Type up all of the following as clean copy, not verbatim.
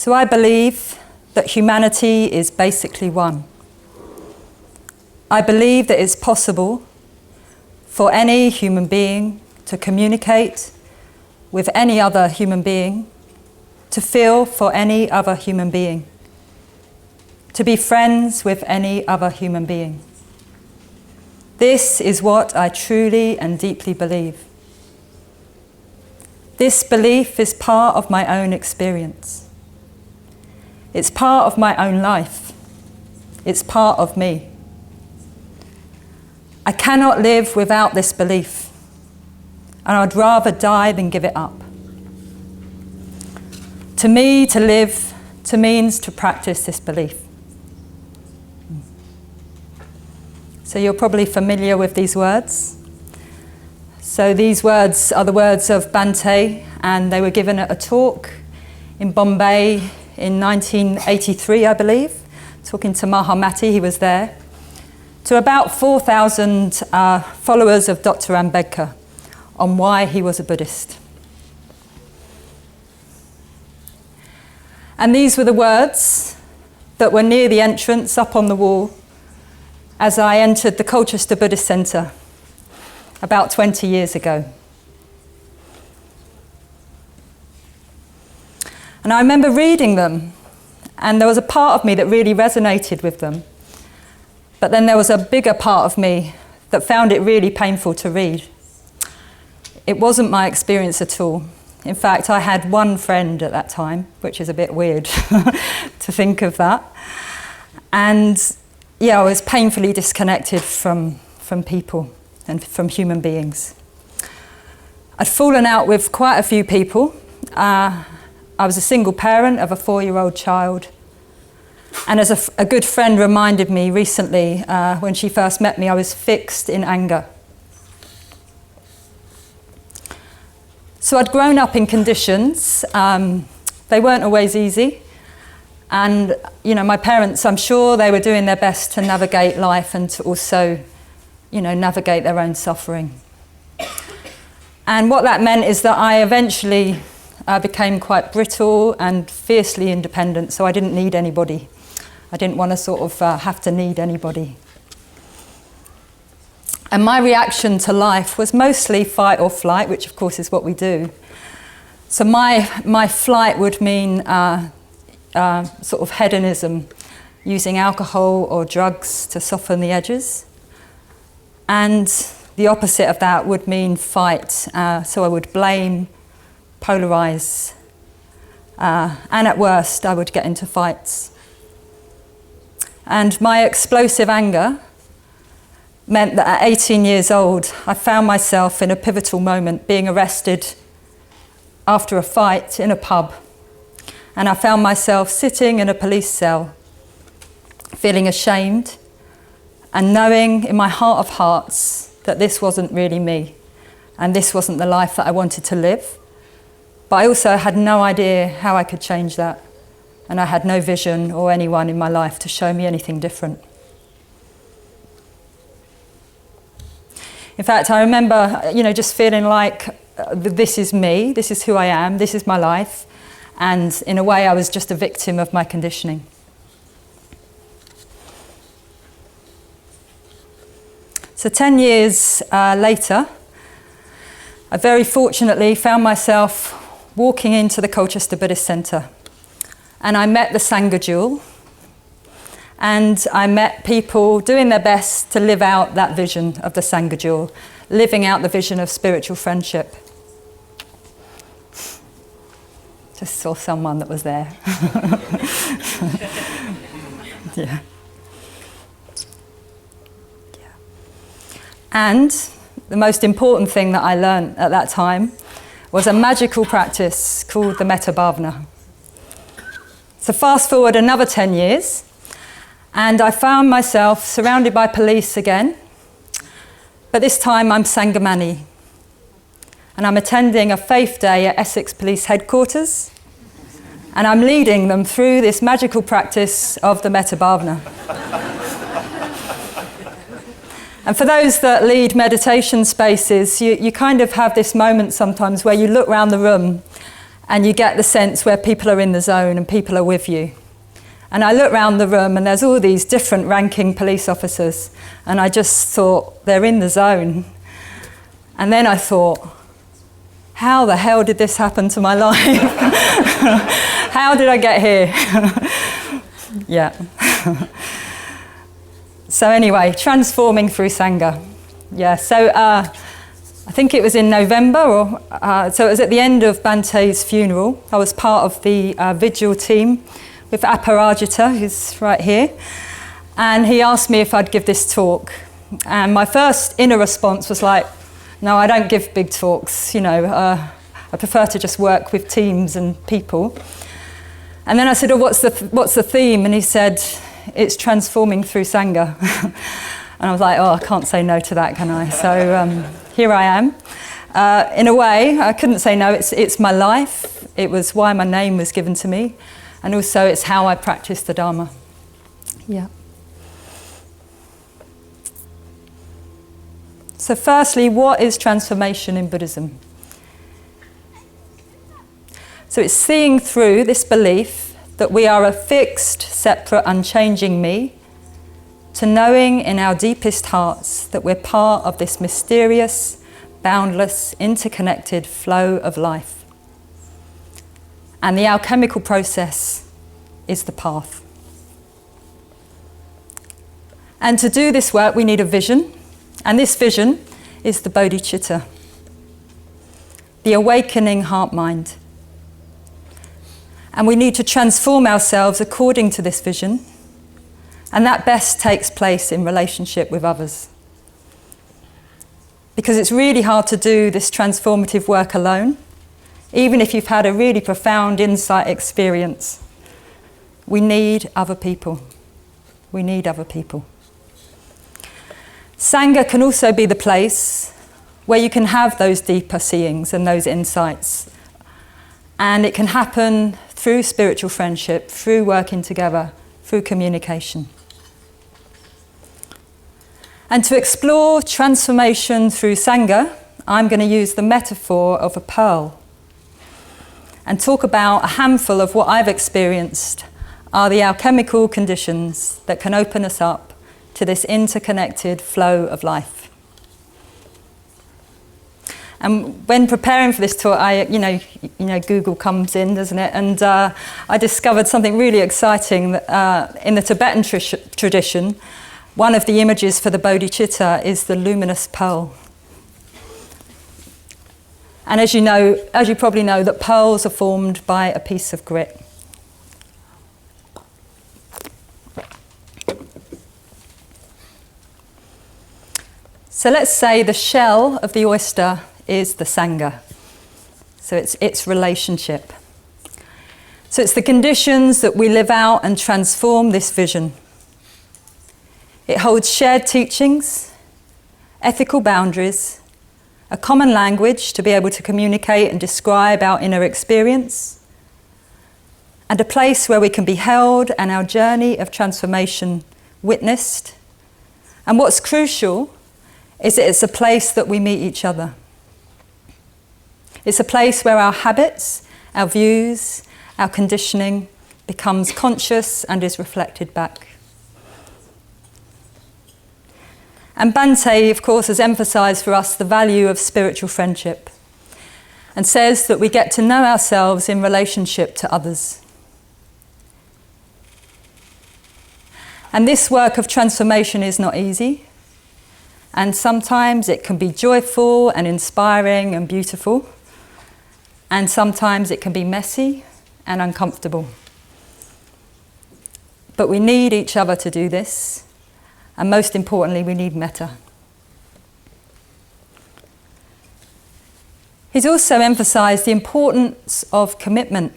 So I believe that humanity is basically one. I believe that it's possible for any human being to communicate with any other human being, to feel for any other human being, to be friends with any other human being. This is what I truly and deeply believe. This belief is part of my own experience. It's part of my own life. It's part of me. I cannot live without this belief, and I'd rather die than give it up. To me, to live means to practice this belief. So you're probably familiar with these words. So these words are the words of Bhante, and they were given at a talk in Bombay in 1983, I believe, talking to Mahamati, he was there, to about 4,000 followers of Dr. Ambedkar on why he was a Buddhist. And these were the words that were near the entrance up on the wall as I entered the Colchester Buddhist Centre about 20 years ago. And I remember reading them, and there was a part of me that really resonated with them. But then there was a bigger part of me that found it really painful to read. It wasn't my experience at all. In fact, I had one friend at that time, which is a bit weird to think of that. And yeah, I was painfully disconnected from people and from human beings. I'd fallen out with quite a few people. I was a single parent of a 4-year-old child. And as a good friend reminded me recently, when she first met me, I was fixed in anger. So I'd grown up in conditions. They weren't always easy. And, you know, my parents, I'm sure they were doing their best to navigate life and to also, you know, navigate their own suffering. And what that meant is that I eventually became quite brittle and fiercely independent, so I didn't need anybody. I didn't want to sort of have to need anybody. And my reaction to life was mostly fight or flight, which of course is what we do. So my flight would mean sort of hedonism, using alcohol or drugs to soften the edges. And the opposite of that would mean fight. So I would blame, polarize, and at worst I would get into fights. And my explosive anger meant that at 18 years old, I found myself in a pivotal moment being arrested after a fight in a pub. And I found myself sitting in a police cell, feeling ashamed and knowing in my heart of hearts that this wasn't really me and this wasn't the life that I wanted to live. But I also had no idea how I could change that. And I had no vision or anyone in my life to show me anything different. In fact, I remember, you know, just feeling like this is me, this is who I am, this is my life. And in a way, I was just a victim of my conditioning. So 10 years later, I very fortunately found myself walking into the Colchester Buddhist Centre. And I met the Sangha jewel, and I met people doing their best to live out that vision of the Sangha jewel, living out the vision of spiritual friendship. Just saw someone that was there. Yeah. And the most important thing that I learned at that time was a magical practice called the Metta Bhavana. So fast forward another 10 years, and I found myself surrounded by police again, but this time I'm Sanghamani, and I'm attending a faith day at Essex Police Headquarters, and I'm leading them through this magical practice of the Metta Bhavana. And for those that lead meditation spaces, you kind of have this moment sometimes where you look around the room and you get the sense where people are in the zone and people are with you. And I look around the room and there's all these different ranking police officers, and I just thought, they're in the zone. And then I thought, how the hell did this happen to my life? How did I get here? Yeah. So anyway, transforming through Sangha. Yeah, so I think it was in November, so it was at the end of Bante's funeral. I was part of the vigil team with Aparajita, who's right here. And he asked me if I'd give this talk. And my first inner response was like, no, I don't give big talks, I prefer to just work with teams and people. And then I said, what's the theme? And he said, it's transforming through Sangha. And I was like, I can't say no to that, can I? So here I am. In a way, I couldn't say no. It's my life. It was why my name was given to me. And also it's how I practice the Dharma. Yeah. So firstly, what is transformation in Buddhism? So it's seeing through this belief that we are a fixed, separate, unchanging me, to knowing in our deepest hearts that we're part of this mysterious, boundless, interconnected flow of life. And the alchemical process is the path. And to do this work, we need a vision. And this vision is the bodhicitta, the awakening heart-mind. And we need to transform ourselves according to this vision. And that best takes place in relationship with others. Because it's really hard to do this transformative work alone, even if you've had a really profound insight experience. We need other people. We need other people. Sangha can also be the place where you can have those deeper seeings and those insights. And it can happen through spiritual friendship, through working together, through communication. And to explore transformation through Sangha, I'm going to use the metaphor of a pearl and talk about a handful of what I've experienced are the alchemical conditions that can open us up to this interconnected flow of life. And when preparing for this talk, Google comes in, doesn't it? And I discovered something really exciting that, in the Tibetan tradition. One of the images for the bodhicitta is the luminous pearl. And as you probably know, that pearls are formed by a piece of grit. So let's say the shell of the oyster is the Sangha. So it's its relationship. So it's the conditions that we live out and transform this vision. It holds shared teachings, ethical boundaries, a common language to be able to communicate and describe our inner experience, and a place where we can be held and our journey of transformation witnessed. And what's crucial is that it's a place that we meet each other. It's a place where our habits, our views, our conditioning becomes conscious and is reflected back. And Bante, of course, has emphasised for us the value of spiritual friendship and says that we get to know ourselves in relationship to others. And this work of transformation is not easy, and sometimes it can be joyful and inspiring and beautiful, and sometimes it can be messy and uncomfortable. But we need each other to do this. And most importantly, we need metta. He's also emphasised the importance of commitment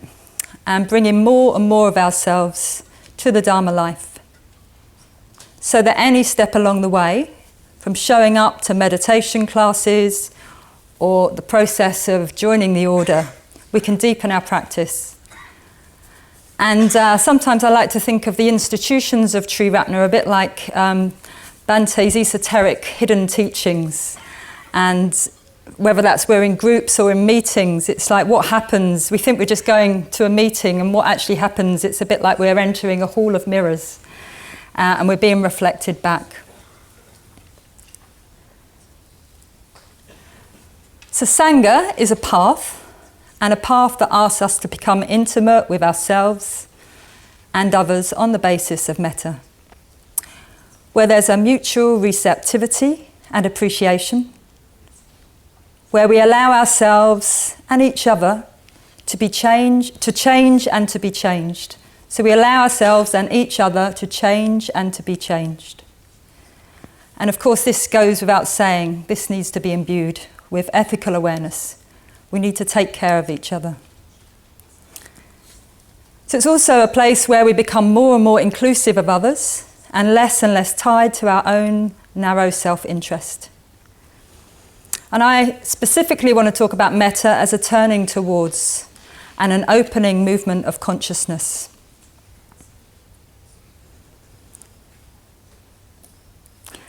and bringing more and more of ourselves to the Dharma life, so that any step along the way, from showing up to meditation classes or the process of joining the order, we can deepen our practice. And sometimes I like to think of the institutions of Triratna a bit like Bante's esoteric hidden teachings. And whether that's we're in groups or in meetings, it's like what happens, we think we're just going to a meeting, and what actually happens, it's a bit like we're entering a hall of mirrors, and we're being reflected back. So Sangha is a path, and a path that asks us to become intimate with ourselves and others on the basis of metta, where there's a mutual receptivity and appreciation, where we allow ourselves and each other to change and to be changed. So we allow ourselves and each other to change and to be changed. And of course, this goes without saying, this needs to be imbued with ethical awareness. We need to take care of each other. So it's also a place where we become more and more inclusive of others and less tied to our own narrow self-interest. And I specifically want to talk about metta as a turning towards and an opening movement of consciousness.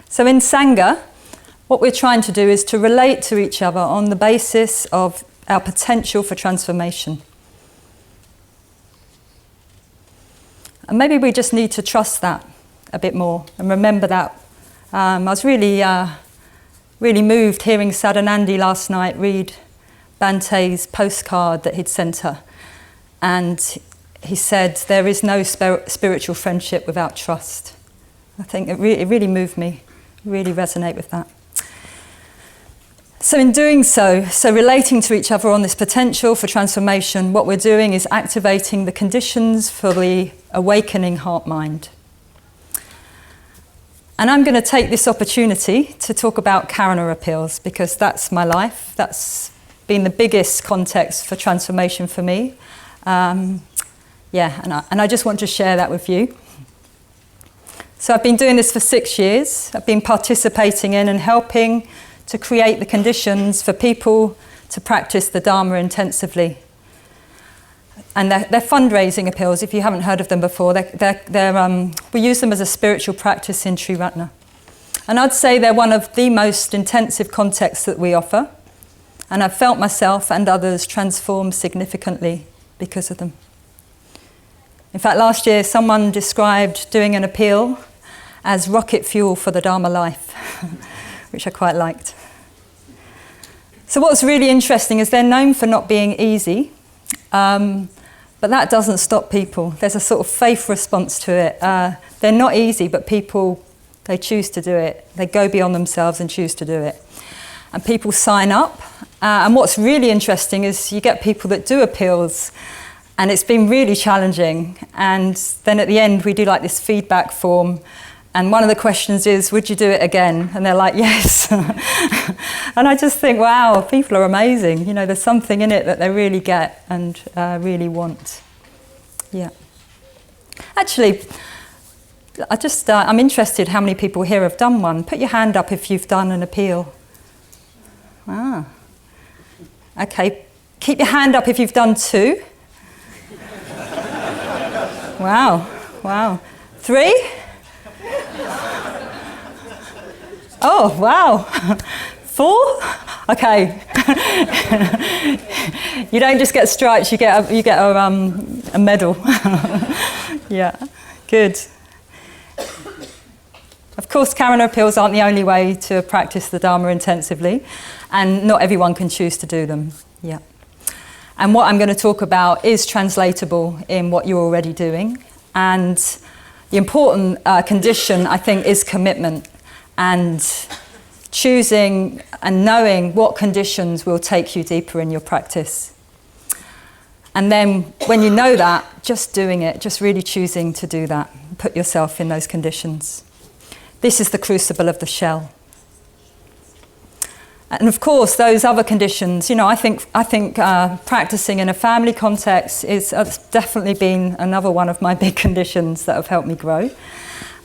So in Sangha, what we're trying to do is to relate to each other on the basis of our potential for transformation. And maybe we just need to trust that a bit more and remember that. I was really moved hearing Sadhanandi last night read Bante's postcard that he'd sent her. And he said, there is no spiritual friendship without trust. I think it really moved me, really resonate with that. So in doing so relating to each other on this potential for transformation, what we're doing is activating the conditions for the awakening heart-mind. And I'm going to take this opportunity to talk about Karuna appeals, because that's my life. That's been the biggest context for transformation for me. And I just want to share that with you. So I've been doing this for 6 years. I've been participating in and helping to create the conditions for people to practice the Dharma intensively. And they're fundraising appeals. If you haven't heard of them before, we use them as a spiritual practice in Triratna. And I'd say they're one of the most intensive contexts that we offer. And I've felt myself and others transform significantly because of them. In fact, last year someone described doing an appeal as rocket fuel for the Dharma life, which I quite liked. So what's really interesting is they're known for not being easy, but that doesn't stop people. There's a sort of faith response to it. They're not easy, but people, they choose to do it. They go beyond themselves and choose to do it. And people sign up. And what's really interesting is you get people that do appeals, and it's been really challenging. And then at the end, we do like this feedback form. And one of the questions is, would you do it again? And they're like, yes. And I just think, wow, people are amazing. You know, there's something in it that they really get and really want. Yeah. Actually, I'm interested how many people here have done one. Put your hand up if you've done an appeal. Ah. Okay. Keep your hand up if you've done 2. Wow. 3? Oh, wow. 4? Okay. You don't just get stripes, you get a medal. Yeah, good. Of course, Karuna appeals aren't the only way to practice the Dharma intensively, and not everyone can choose to do them. Yeah. And what I'm going to talk about is translatable in what you're already doing. And the important condition, I think, is commitment and choosing and knowing what conditions will take you deeper in your practice. And then when you know that, just doing it, just really choosing to do that, put yourself in those conditions. This is the crucible of the shell. And of course, those other conditions, you know, I think practicing in a family context has definitely been another one of my big conditions that have helped me grow.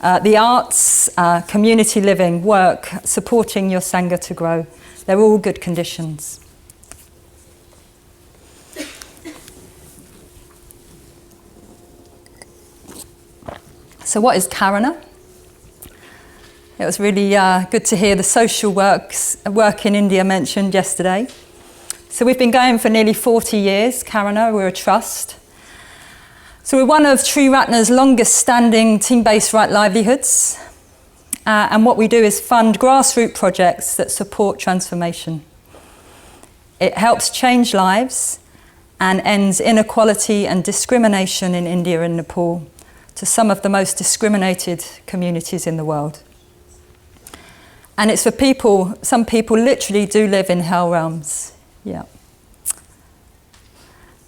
The arts, community living, work, supporting your Sangha to grow, they're all good conditions. So what is Karuna? It was really good to hear the social work in India mentioned yesterday. So we've been going for nearly 40 years, Karuna, we're a trust. So we're one of Triratna's longest standing team-based right livelihoods. And what we do is fund grassroots projects that support transformation. It helps change lives and ends inequality and discrimination in India and Nepal to some of the most discriminated communities in the world. And it's for people, some people literally do live in hell realms. Yeah.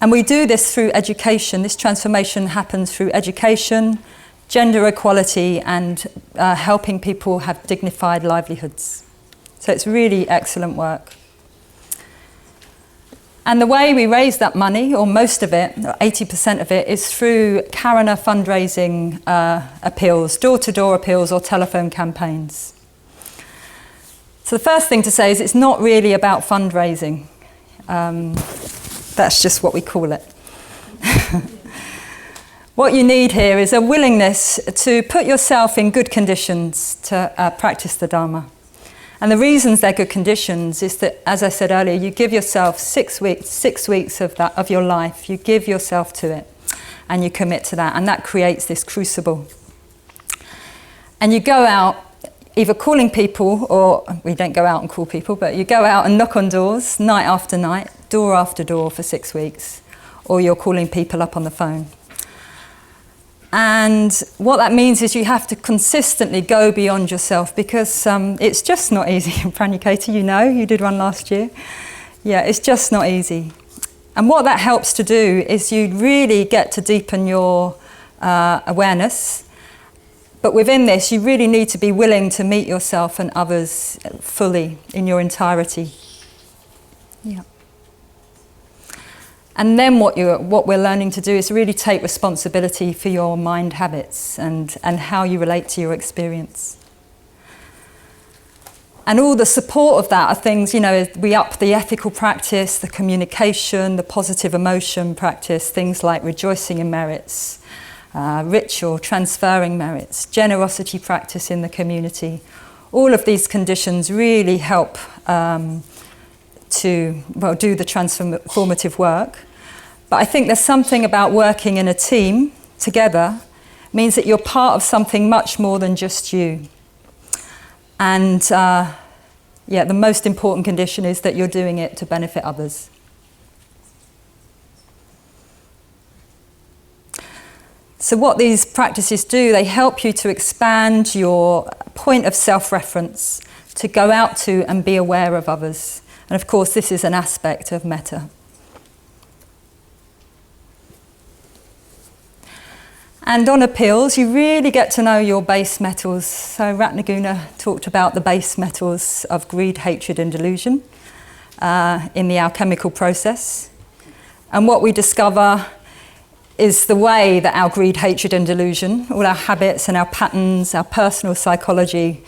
And we do this through education. This transformation happens through education, gender equality, and helping people have dignified livelihoods. So it's really excellent work. And the way we raise that money, or most of it, 80% of it, is through Karuna fundraising appeals, door-to-door appeals or telephone campaigns. So the first thing to say is it's not really about fundraising. That's just what we call it. What you need here is a willingness to put yourself in good conditions to practice the Dharma. And the reasons they're good conditions is that, as I said earlier, you give yourself 6 weeks of your life. You give yourself to it and you commit to that, and that creates this crucible. And you go out either calling people, or we don't go out and call people, but you go out and knock on doors night after night, door after door for 6 weeks, or you're calling people up on the phone. And what that means is you have to consistently go beyond yourself, because it's just not easy. Pranikata, you did one last year. Yeah, it's just not easy. And what that helps to do is you really get to deepen your awareness. But within this, you really need to be willing to meet yourself and others fully in your entirety. Yeah. And then what we're learning to do is really take responsibility for your mind habits and how you relate to your experience. And all the support of that are things, we up the ethical practice, the communication, the positive emotion practice, things like rejoicing in merits, ritual, transferring merits, generosity practice in the community. All of these conditions really help to do the transformative work. But I think there's something about working in a team together means that you're part of something much more than just you. And the most important condition is that you're doing it to benefit others. So what these practices do, they help you to expand your point of self-reference, to go out to and be aware of others. And of course, this is an aspect of metta. And on appeals, you really get to know your base metals. So Ratnaguna talked about the base metals of greed, hatred, and delusion in the alchemical process. And what we discover is the way that our greed, hatred, and delusion, all our habits and our patterns, our personal psychology,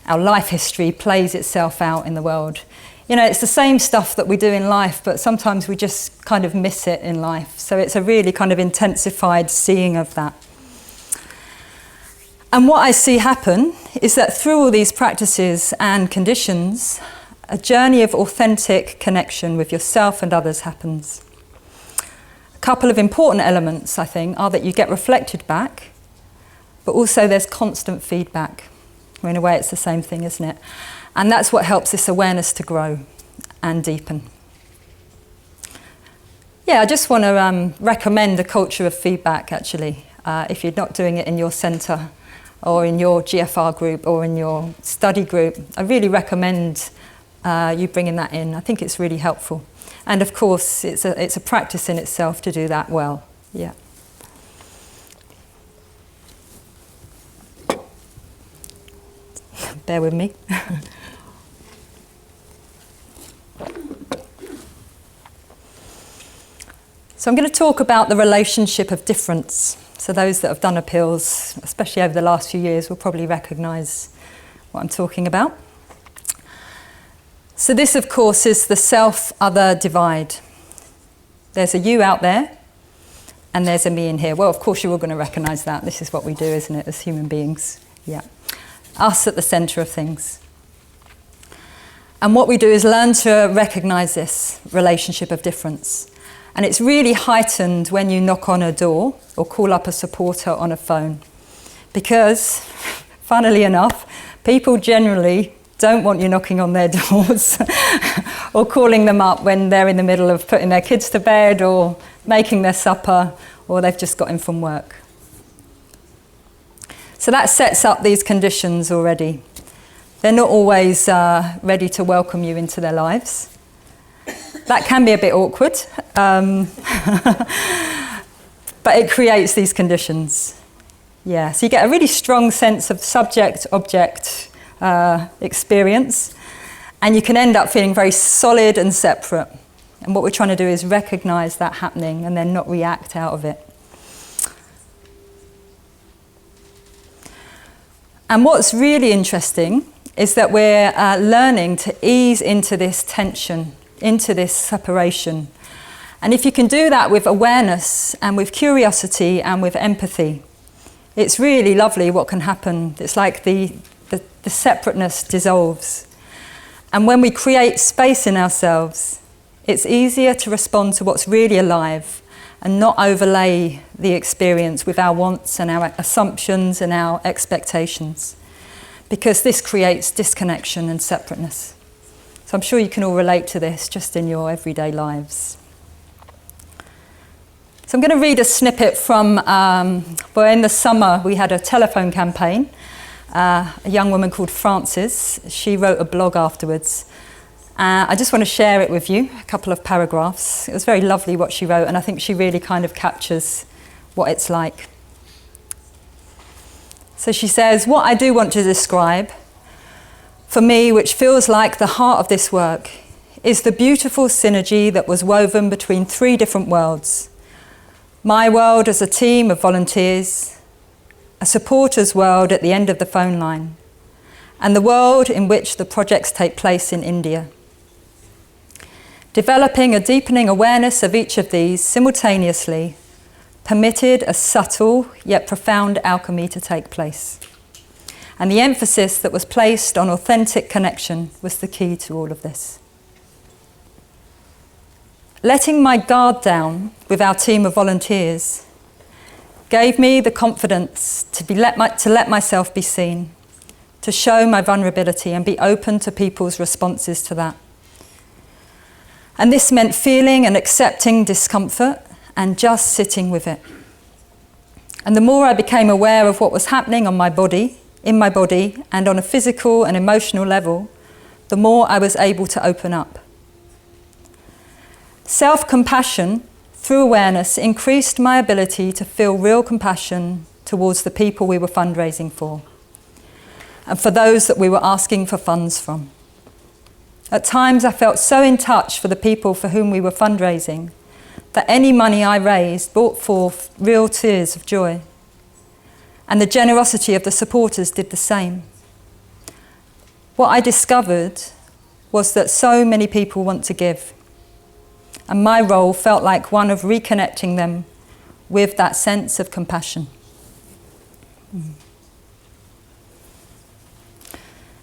our life history plays itself out in the world. It's the same stuff that we do in life, but sometimes we just kind of miss it in life. So it's a really kind of intensified seeing of that. And what I see happen is that through all these practices and conditions, a journey of authentic connection with yourself and others happens. A couple of important elements, I think, are that you get reflected back, but also there's constant feedback. In a way, it's the same thing, isn't it? And that's what helps this awareness to grow and deepen. Yeah, I just want to recommend a culture of feedback, actually. If you're not doing it in your centre or in your GFR group or in your study group, I really recommend you bringing that in. I think it's really helpful. And of course, it's a practice in itself to do that well. Yeah. Bear with me. So I'm going to talk about the relationship of difference. So those that have done appeals, especially over the last few years, will probably recognise what I'm talking about. So this, of course, is the self-other divide. There's a you out there, and there's a me in here. Well, of course, you're all going to recognise that. This is what we do, isn't it, as human beings? Yeah. us at the centre of things. And what we do is learn to recognise this relationship of difference. And it's really heightened when you knock on a door or call up a supporter on a phone. Because, funnily enough, people generally don't want you knocking on their doors or calling them up when they're in the middle of putting their kids to bed or making their supper or they've just got in from work. So that sets up these conditions already. They're not always ready to welcome you into their lives. That can be a bit awkward, but it creates these conditions. Yeah, so you get a really strong sense of subject-object experience, and you can end up feeling very solid and separate. And what we're trying to do is recognise that happening and then not react out of it. And what's really interesting is that we're learning to ease into this tension, into this separation. And if you can do that with awareness and with curiosity and with empathy, it's really lovely what can happen. It's like the separateness dissolves. And when we create space in ourselves, it's easier to respond to what's really alive and not overlay the experience with our wants and our assumptions and our expectations. Because this creates disconnection and separateness. So I'm sure you can all relate to this just in your everyday lives. So I'm going to read a snippet from, in the summer we had a telephone campaign. A young woman called Frances, she wrote a blog afterwards. I just want to share it with you, a couple of paragraphs. It was very lovely what she wrote, and I think she really kind of captures what it's like. So she says, what I do want to describe, for me, which feels like the heart of this work, is the beautiful synergy that was woven between three different worlds. My world as a team of volunteers, a supporter's world at the end of the phone line, and the world in which the projects take place in India. Developing a deepening awareness of each of these simultaneously permitted a subtle yet profound alchemy to take place. And the emphasis that was placed on authentic connection was the key to all of this. Letting my guard down with our team of volunteers gave me the confidence to let myself be seen, to show my vulnerability and be open to people's responses to that. And this meant feeling and accepting discomfort and just sitting with it. And the more I became aware of what was happening in my body, and on a physical and emotional level, the more I was able to open up. Self-compassion, through awareness, increased my ability to feel real compassion towards the people we were fundraising for, and for those that we were asking for funds from. At times I felt so in touch for the people for whom we were fundraising that any money I raised brought forth real tears of joy. And the generosity of the supporters did the same. What I discovered was that so many people want to give. And my role felt like one of reconnecting them with that sense of compassion.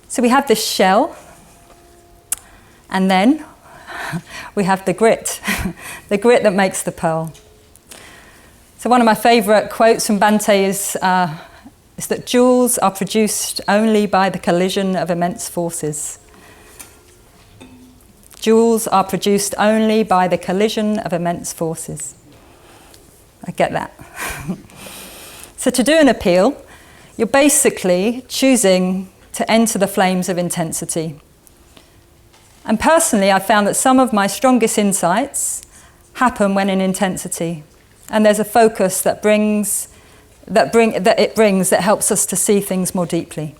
So we have this shell, and then we have the grit, the grit that makes the pearl. So one of my favourite quotes from Bhante is that jewels are produced only by the collision of immense forces. Jewels are produced only by the collision of immense forces. I get that. So to do an appeal, you're basically choosing to enter the flames of intensity. And personally, I found that some of my strongest insights happen when in intensity. And there's a focus that helps us to see things more deeply.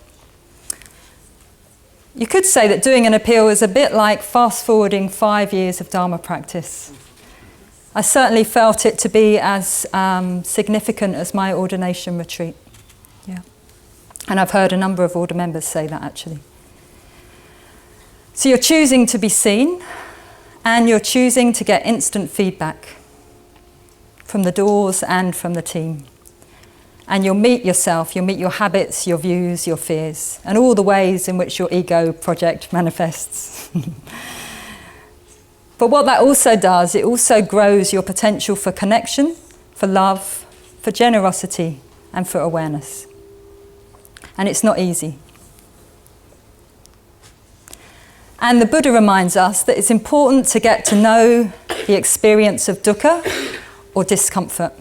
You could say that doing an appeal is a bit like fast-forwarding 5 years of Dharma practice. I certainly felt it to be as significant as my ordination retreat. Yeah. And I've heard a number of order members say that actually. So you're choosing to be seen, and you're choosing to get instant feedback from the doors and from the team. And you'll meet yourself, you'll meet your habits, your views, your fears, and all the ways in which your ego project manifests. But what that also does, it also grows your potential for connection, for love, for generosity, and for awareness. And it's not easy. And the Buddha reminds us that it's important to get to know the experience of dukkha, or discomfort.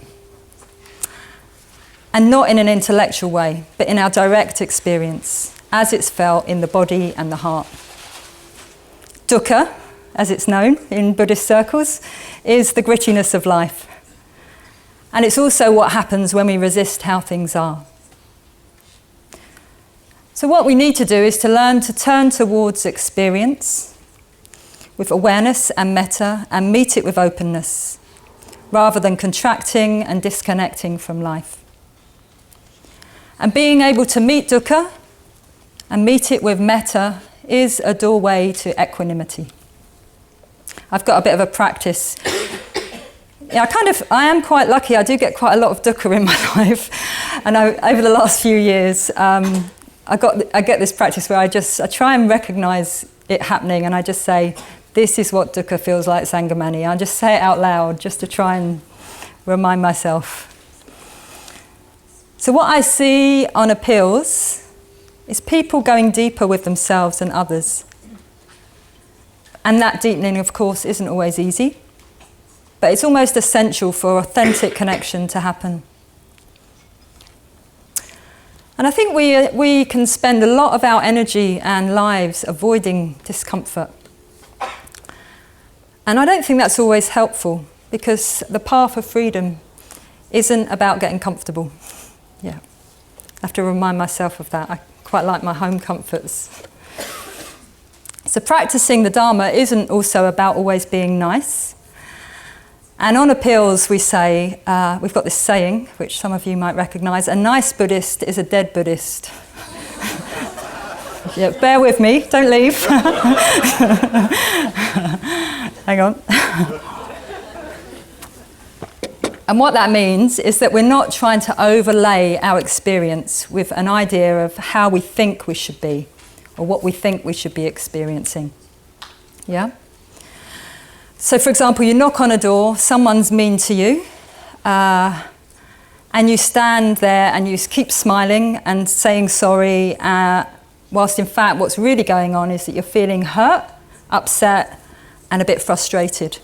And not in an intellectual way, but in our direct experience, as it's felt in the body and the heart. Dukkha, as it's known in Buddhist circles, is the grittiness of life. And it's also what happens when we resist how things are. So what we need to do is to learn to turn towards experience with awareness and metta, and meet it with openness, rather than contracting and disconnecting from life. And being able to meet dukkha and meet it with metta is a doorway to equanimity. I've got a bit of a practice. Yeah, I am quite lucky. I do get quite a lot of dukkha in my life. And over the last few years, I get this practice where I try and recognize it happening, and I just say, this is what dukkha feels like, Sanghamani. I just say it out loud just to try and remind myself. So what I see on appeals is people going deeper with themselves and others. And that deepening, of course, isn't always easy, but it's almost essential for authentic connection to happen. And I think we can spend a lot of our energy and lives avoiding discomfort. And I don't think that's always helpful, because the path of freedom isn't about getting comfortable. Yeah, I have to remind myself of that. I quite like my home comforts. So practicing the Dharma isn't also about always being nice. And on appeals we say, we've got this saying, which some of you might recognise, a nice Buddhist is a dead Buddhist. Yeah, bear with me, don't leave. Hang on. And what that means is that we're not trying to overlay our experience with an idea of how we think we should be, or what we think we should be experiencing. Yeah? So for example, you knock on a door, someone's mean to you, and you stand there and you keep smiling and saying sorry, whilst in fact what's really going on is that you're feeling hurt, upset, and a bit frustrated.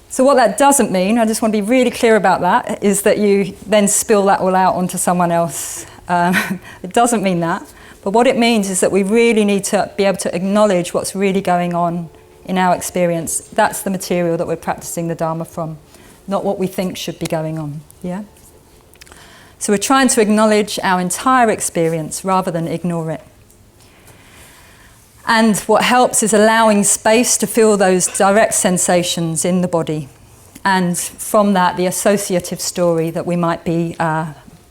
So what that doesn't mean, I just want to be really clear about that, is that you then spill that all out onto someone else. It doesn't mean that. But what it means is that we really need to be able to acknowledge what's really going on in our experience. That's the material that we're practicing the Dharma from, not what we think should be going on. Yeah? So we're trying to acknowledge our entire experience rather than ignore it. And what helps is allowing space to feel those direct sensations in the body. And from that, the associative story that we might be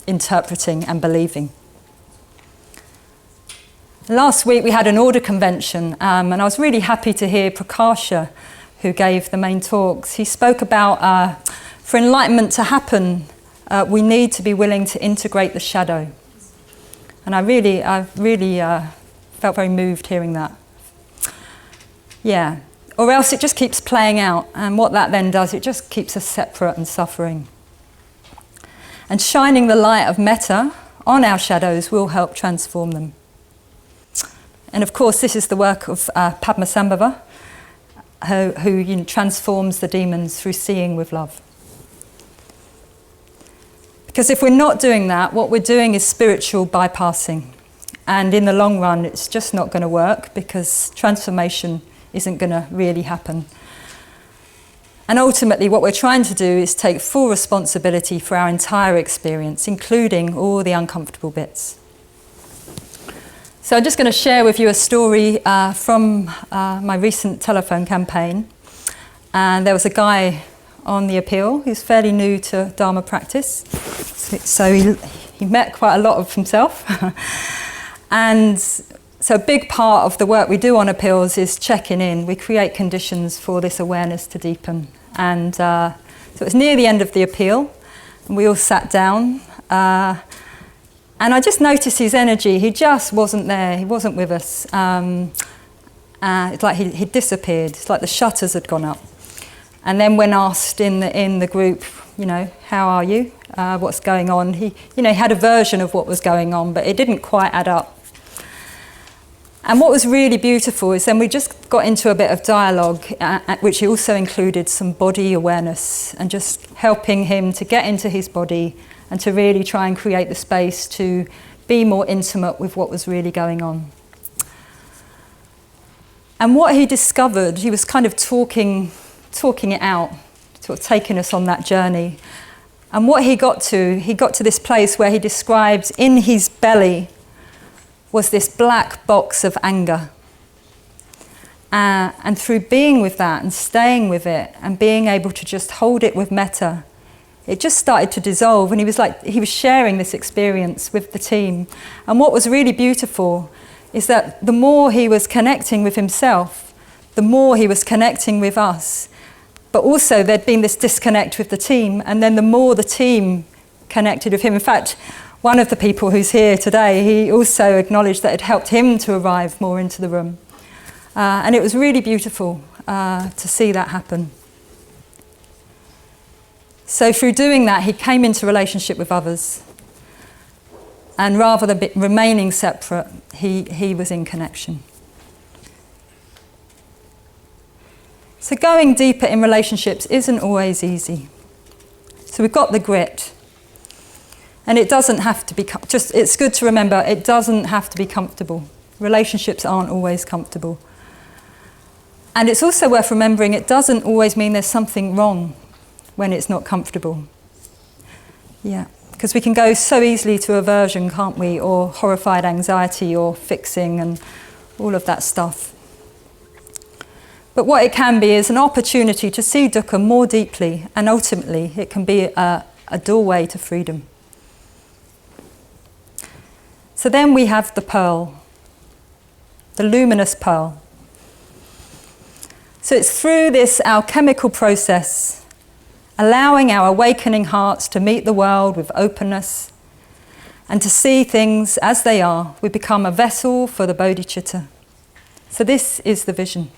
interpreting and believing. Last week we had an order convention, and I was really happy to hear Prakasha, who gave the main talks. He spoke about, for enlightenment to happen, we need to be willing to integrate the shadow. And I really felt very moved hearing that. Yeah, or else it just keeps playing out, and what that then does, it just keeps us separate and suffering. And shining the light of metta on our shadows will help transform them. And of course, this is the work of Padmasambhava, who transforms the demons through seeing with love. Because if we're not doing that, what we're doing is spiritual bypassing. And in the long run, it's just not going to work, because transformation isn't going to really happen. And ultimately, what we're trying to do is take full responsibility for our entire experience, including all the uncomfortable bits. So I'm just going to share with you a story from my recent telephone campaign. And there was a guy on the appeal who's fairly new to Dharma practice. So he met quite a lot of himself. And so a big part of the work we do on appeals is checking in. We create conditions for this awareness to deepen. And so it's near the end of the appeal, and we all sat down. And I just noticed his energy. He just wasn't there. He wasn't with us. It's like he disappeared. It's like the shutters had gone up. And then when asked in the group, how are you? What's going on? He had a version of what was going on, but it didn't quite add up. And what was really beautiful is then we just got into a bit of dialogue, which also included some body awareness and just helping him to get into his body and to really try and create the space to be more intimate with what was really going on. And what he discovered, he was kind of talking it out, sort of taking us on that journey. And what he got to this place where he described in his belly was this black box of anger. And through being with that and staying with it and being able to just hold it with metta, it just started to dissolve. And he was sharing this experience with the team. And what was really beautiful is that the more he was connecting with himself, the more he was connecting with us. But also there'd been this disconnect with the team, and then the more the team connected with him. In fact, one of the people who's here today, he also acknowledged that it helped him to arrive more into the room. And it was really beautiful to see that happen. So through doing that, he came into relationship with others. And rather than remaining separate, he was in connection. So going deeper in relationships isn't always easy. So we've got the grit. And it doesn't have to be, it's good to remember, it doesn't have to be comfortable. Relationships aren't always comfortable. And it's also worth remembering it doesn't always mean there's something wrong when it's not comfortable. Yeah, because we can go so easily to aversion, can't we? Or horrified anxiety or fixing and all of that stuff. But what it can be is an opportunity to see dukkha more deeply, and ultimately it can be a doorway to freedom. So then we have the pearl, the luminous pearl. So it's through this alchemical process, allowing our awakening hearts to meet the world with openness and to see things as they are, we become a vessel for the bodhicitta. So this is the vision.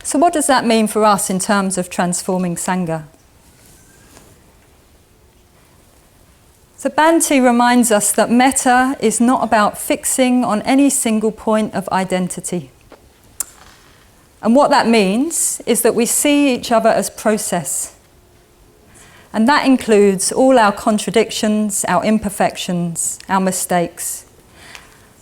So what does that mean for us in terms of transforming Sangha? So Bhante reminds us that metta is not about fixing on any single point of identity. And what that means is that we see each other as process. And that includes all our contradictions, our imperfections, our mistakes.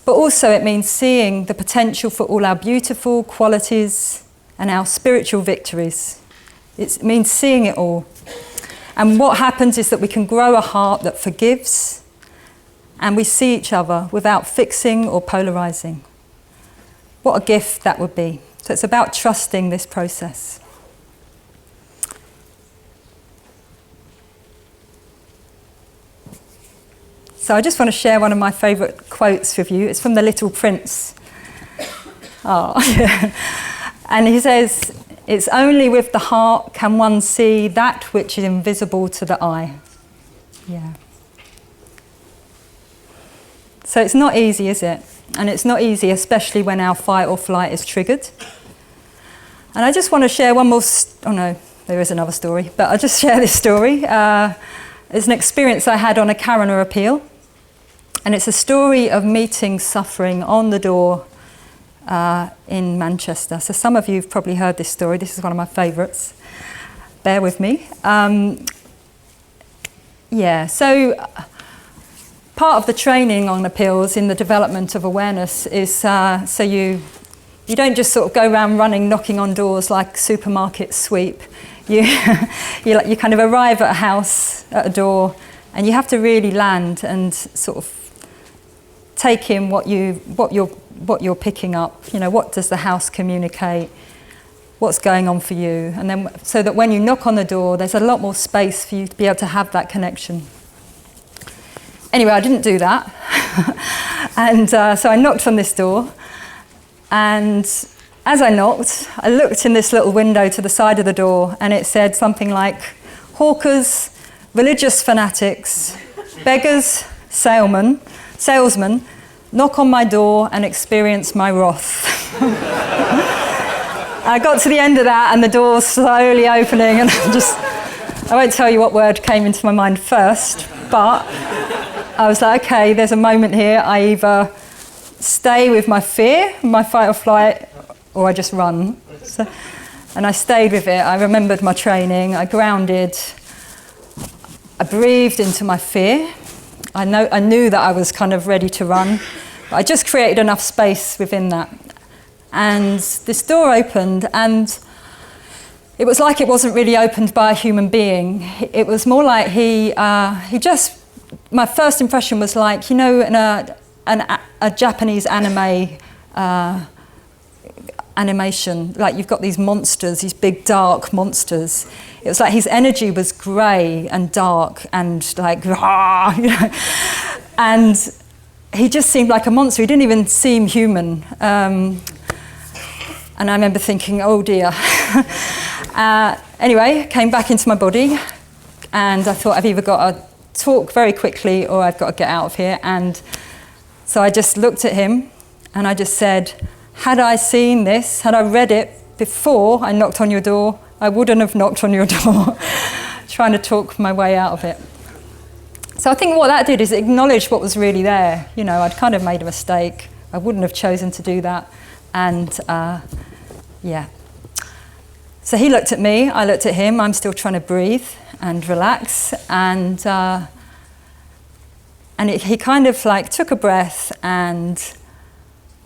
But also it means seeing the potential for all our beautiful qualities and our spiritual victories. It means seeing it all. And what happens is that we can grow a heart that forgives, and we see each other without fixing or polarizing. What a gift that would be. So it's about trusting this process. So I just want to share one of my favourite quotes with you. It's from The Little Prince. Oh, yeah. And he says, "It's only with the heart can one see that which is invisible to the eye." Yeah. So it's not easy, is it? And it's not easy, especially when our fight or flight is triggered. And I just want to share one more, oh no, there is another story, but I'll just share this story. It's an experience I had on a Karuna appeal. And it's a story of meeting suffering on the door in Manchester. So some of you have probably heard this story. This is one of my favourites. Bear with me. So part of the training on appeals in the development of awareness is so you don't just sort of go around running, knocking on doors like supermarket sweep. You kind of arrive at a house, at a door, and you have to really land and sort of take in what you're picking up. You know, what does the house communicate? What's going on for you? And then so that when you knock on the door, there's a lot more space for you to be able to have that connection. Anyway, I didn't do that. And so I knocked on this door. And as I knocked, I looked in this little window to the side of the door, and it said something like, "Hawkers, religious fanatics, beggars, salesmen, knock on my door and experience my wrath. I got to the end of that and the door's slowly opening and I won't tell you what word came into my mind first, but I was like, okay, there's a moment here. I either stay with my fear, my fight or flight, or I just run. And I stayed with it. I remembered my training. I grounded. I breathed into my fear. I knew that I was kind of ready to run, but I just created enough space within that. And this door opened, and it was like it wasn't really opened by a human being. It was more like he just, my first impression was like, you know, in a Japanese animation, like you've got these monsters, these big dark monsters. It was like his energy was grey and dark and like, you know, and he just seemed like a monster. He didn't even seem human. And I remember thinking, oh dear. Anyway, came back into my body, and I thought I've either got to talk very quickly or I've got to get out of here. And so I just looked at him and I just said, had I seen this, had I read it before I knocked on your door, I wouldn't have knocked on your door, trying to talk my way out of it. So I think what that did is acknowledge what was really there. You know, I'd kind of made a mistake. I wouldn't have chosen to do that. And yeah. So he looked at me, I looked at him. I'm still trying to breathe and relax. And he kind of like took a breath, and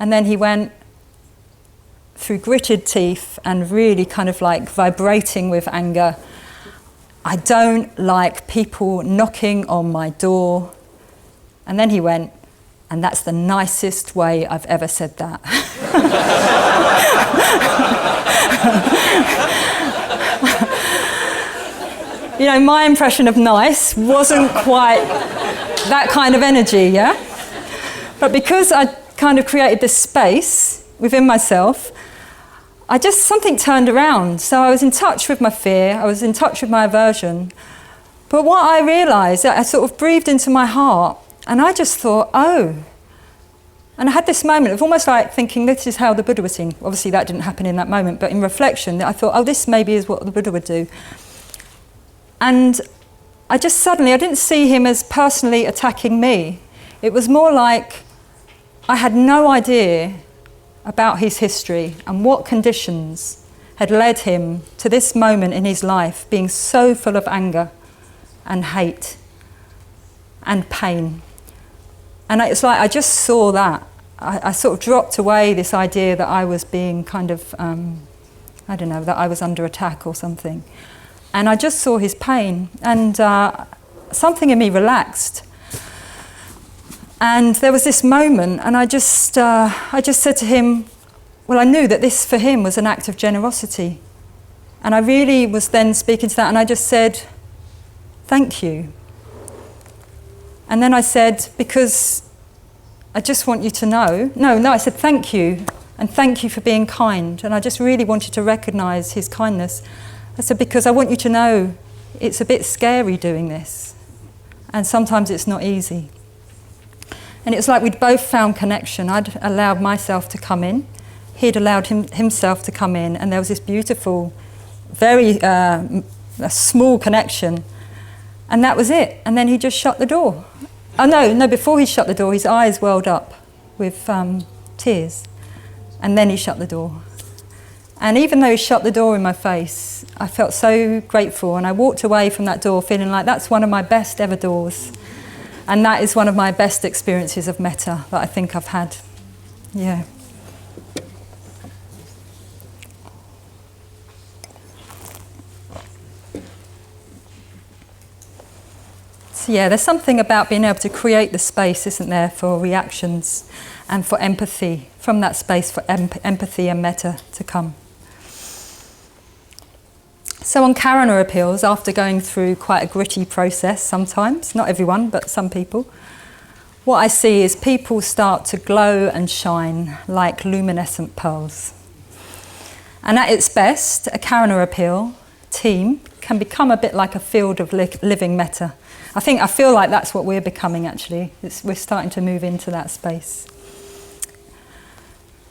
then he went through gritted teeth and really kind of like vibrating with anger. I don't like people knocking on my door. And then he went, and that's the nicest way I've ever said that. You know, my impression of nice wasn't quite that kind of energy, yeah? But because I kind of created this space within myself, something turned around. So I was in touch with my fear, I was in touch with my aversion. But what I realised, I sort of breathed into my heart, and I just thought, oh. And I had this moment of almost like thinking, this is how the Buddha was seen. Obviously that didn't happen in that moment, but in reflection, I thought, oh, this maybe is what the Buddha would do. And I didn't see him as personally attacking me. It was more like I had no idea about his history and what conditions had led him to this moment in his life being so full of anger and hate and pain. And it's like I just saw that. I sort of dropped away this idea that I was being kind of, I don't know, that I was under attack or something. And I just saw his pain, and something in me relaxed. And there was this moment, and I just said to him, well, I knew that this for him was an act of generosity. And I really was then speaking to that, and I just said, thank you. And then I said, because I just want you to know. No, I said thank you, and thank you for being kind. And I just really wanted to recognise his kindness. I said, because I want you to know it's a bit scary doing this. And sometimes it's not easy. And it's like we'd both found connection. I'd allowed myself to come in. He'd allowed himself to come in. And there was this beautiful, very small connection. And that was it. And then he just shut the door. Oh, no, before he shut the door, his eyes welled up with tears. And then he shut the door. And even though he shut the door in my face, I felt so grateful. And I walked away from that door feeling like that's one of my best ever doors. And that is one of my best experiences of metta that I think I've had. Yeah. So yeah, there's something about being able to create the space, isn't there, for reactions and for empathy, from that space for empathy and metta to come. So on Karuna appeals, after going through quite a gritty process sometimes, not everyone, but some people, what I see is people start to glow and shine like luminescent pearls. And at its best, a Karuna appeal team can become a bit like a field of living metta. I feel like that's what we're becoming, actually. We're starting to move into that space.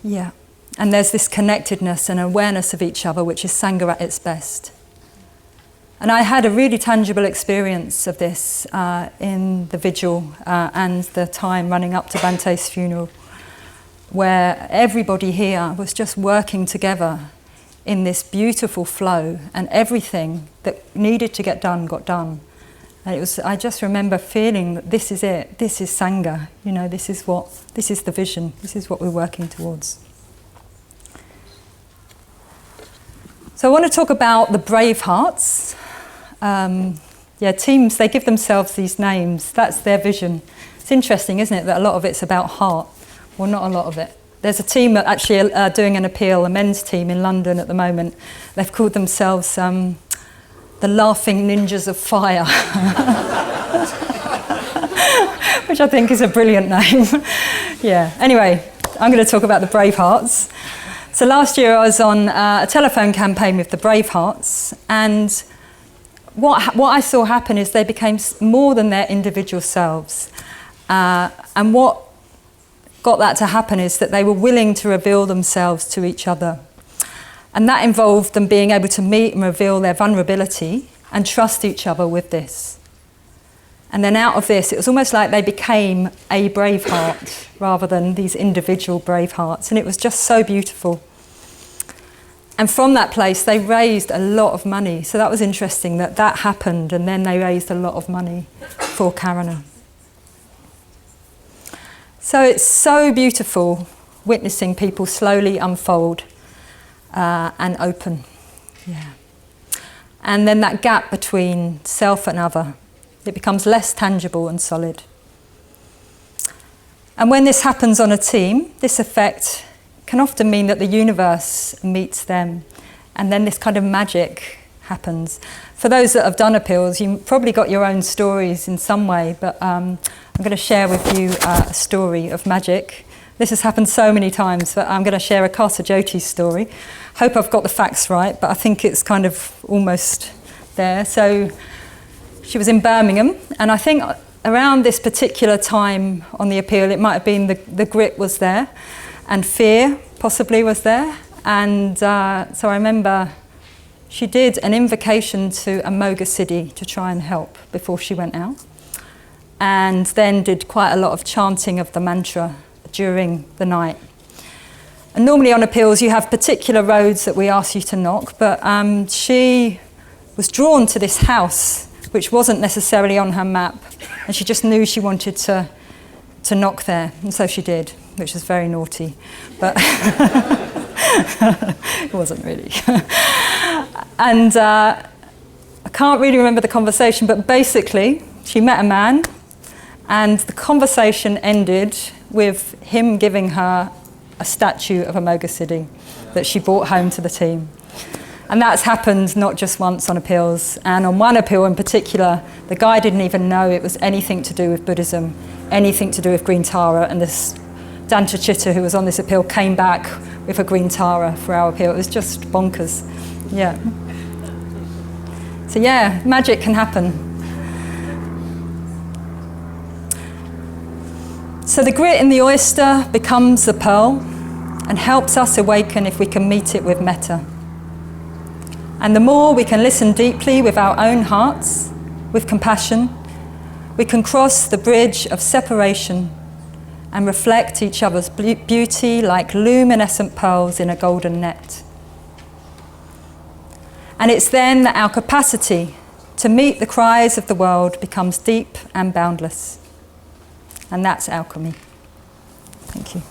Yeah. And there's this connectedness and awareness of each other, which is Sangha at its best. And I had a really tangible experience of this in the vigil and the time running up to Bante's funeral, where everybody here was just working together in this beautiful flow, and everything that needed to get done got done. And I just remember feeling that this is it, this is Sangha, this is the vision, this is what we're working towards. So I want to talk about the brave hearts. Teams, they give themselves these names, that's their vision. It's interesting, isn't it, that a lot of it's about heart. Well, not a lot of it. There's a team that actually are doing an appeal, a men's team in London at the moment. They've called themselves the Laughing Ninjas of Fire, which I think is a brilliant name. Yeah. Anyway, I'm going to talk about the brave hearts. So last year I was on a telephone campaign with the brave hearts, and what I saw happen is they became more than their individual selves. And what got that to happen is that they were willing to reveal themselves to each other. And that involved them being able to meet and reveal their vulnerability and trust each other with this. And then out of this, it was almost like they became a brave heart rather than these individual brave hearts. And it was just so beautiful. And from that place, they raised a lot of money. So that was interesting that happened, and then they raised a lot of money for Karuna. So it's so beautiful witnessing people slowly unfold and open. Yeah. And then that gap between self and other, it becomes less tangible and solid. And when this happens on a team, this effect can often mean that the universe meets them, and then this kind of magic happens. For those that have done appeals, you've probably got your own stories in some way, but I'm going to share with you a story of magic. This has happened so many times, but I'm going to share a Kata Jyoti's story. Hope I've got the facts right, but I think it's kind of almost there. So she was in Birmingham, and I think around this particular time on the appeal, it might have been the grit was there, and fear possibly was there. And so I remember she did an invocation to a Moga Siddhi to try and help before she went out, and then did quite a lot of chanting of the mantra during the night. And normally on appeals you have particular roads that we ask you to knock, but she was drawn to this house which wasn't necessarily on her map, and she just knew she wanted to knock there, and so she did, which was very naughty, but it wasn't really. And I can't really remember the conversation, but basically she met a man, and the conversation ended with him giving her a statue of a Moga Siddhi that she brought home to the team. And that's happened not just once on appeals, and on one appeal in particular, the guy didn't even know it was anything to do with Buddhism, anything to do with green Tara, and this Danta Chitta, who was on this appeal, came back with a green Tara for our appeal. It was just bonkers. Yeah. So yeah, magic can happen. So the grit in the oyster becomes the pearl and helps us awaken if we can meet it with metta. And the more we can listen deeply with our own hearts, with compassion, we can cross the bridge of separation and reflect each other's beauty like luminescent pearls in a golden net. And it's then that our capacity to meet the cries of the world becomes deep and boundless. And that's alchemy. Thank you.